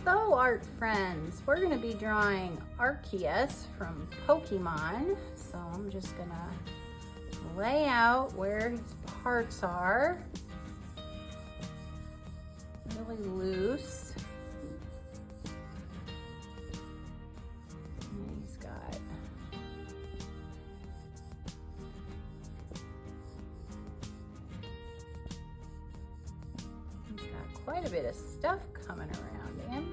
Hello art friends, we're going to be drawing Arceus from Pokemon. So I'm just going to lay out where his parts are really loose. And he's got quite a bit of stuff coming around him.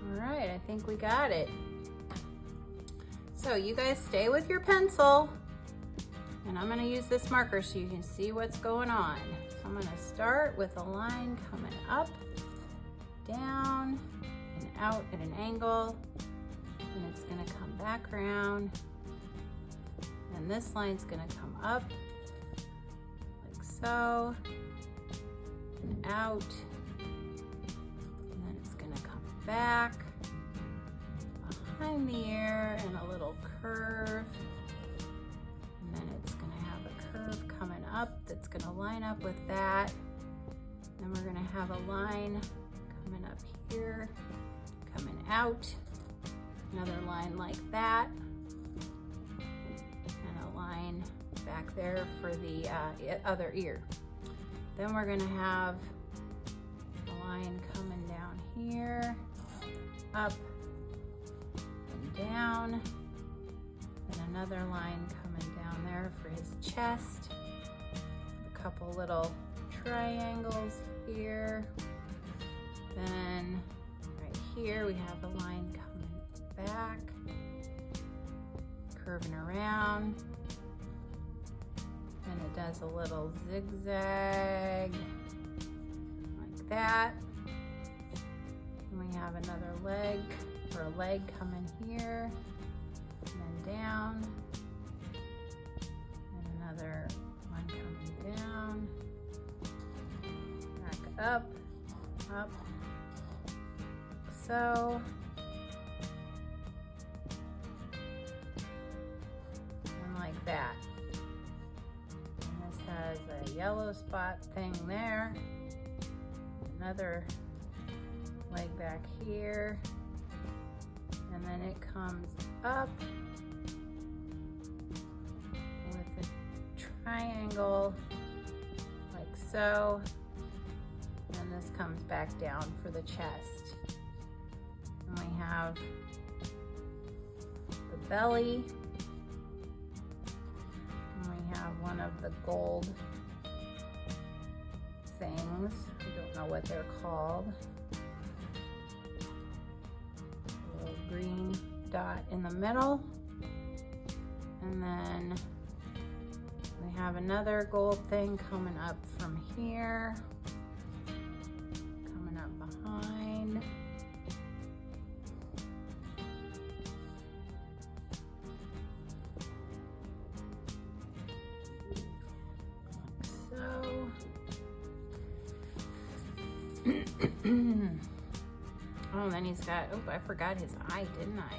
All right, I think we got it. So you guys stay with your pencil, and I'm gonna use this marker so you can see what's going on. So I'm gonna start with a line coming up, down, and out at an angle. And it's gonna come back around, and this line's gonna come up like so, and out, and then it's gonna come back behind the ear and a little curve, and then it's gonna have a curve coming up that's gonna line up with that. Then we're gonna have a line coming up here, coming out. Another line like that, and a line back there for the other ear. Then we're gonna have a line coming down here, up and down, and another line coming down there for his chest. A couple little triangles here. Then right here we have a line coming back, curving around, and it does a little zigzag like that. And we have another leg, or a leg coming here, and then down, and another one coming down, back up, up, so. Like that. And this has a yellow spot thing there. Another leg back here. And then it comes up with a triangle like so. And this comes back down for the chest. And we have the belly. One of the gold things. I don't know what they're called. A little green dot in the middle. And then we have another gold thing coming up from here. Coming up behind. Oh, and then he's got, oh, I forgot his eye, didn't I?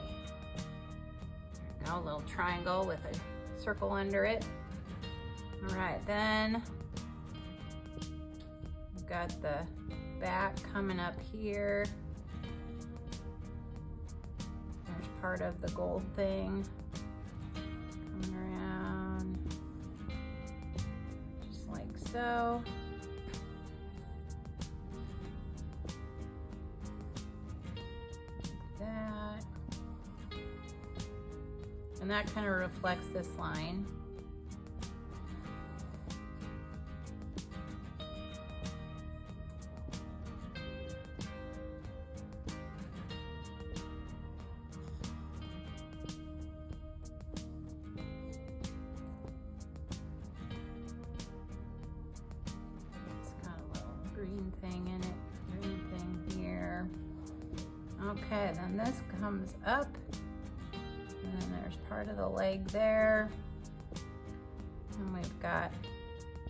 There we go, a little triangle with a circle under it. All right, then we've got the back coming up here. There's part of the gold thing coming around, just like so. And that kind of reflects this line. It's got a little green thing in it, green thing here. Okay, then this comes up. And then there's part of the leg there. And we've got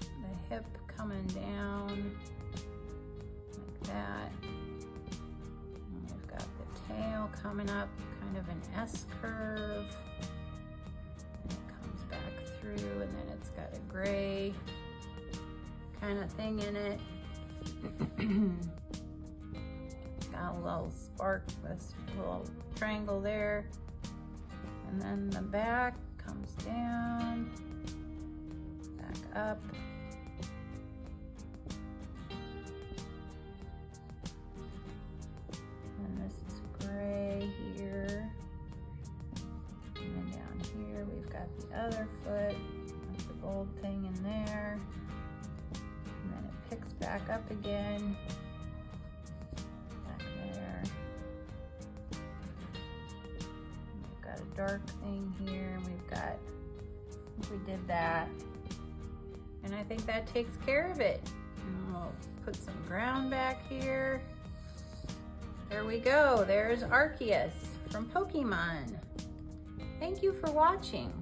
the hip coming down like that. And we've got the tail coming up, kind of an S curve. through, and then it's got a gray kind of thing in it. It's got a little spark, this little triangle there. And then the back comes down, back up. And this is gray here. And then down here we've got the other foot with the gold thing in there. And then it picks back up again. Back there. We've got a dark thing here, and we've got, I think we did that. And I think that takes care of it. And we'll put some ground back here. There we go. There's Arceus from Pokemon. Thank you for watching.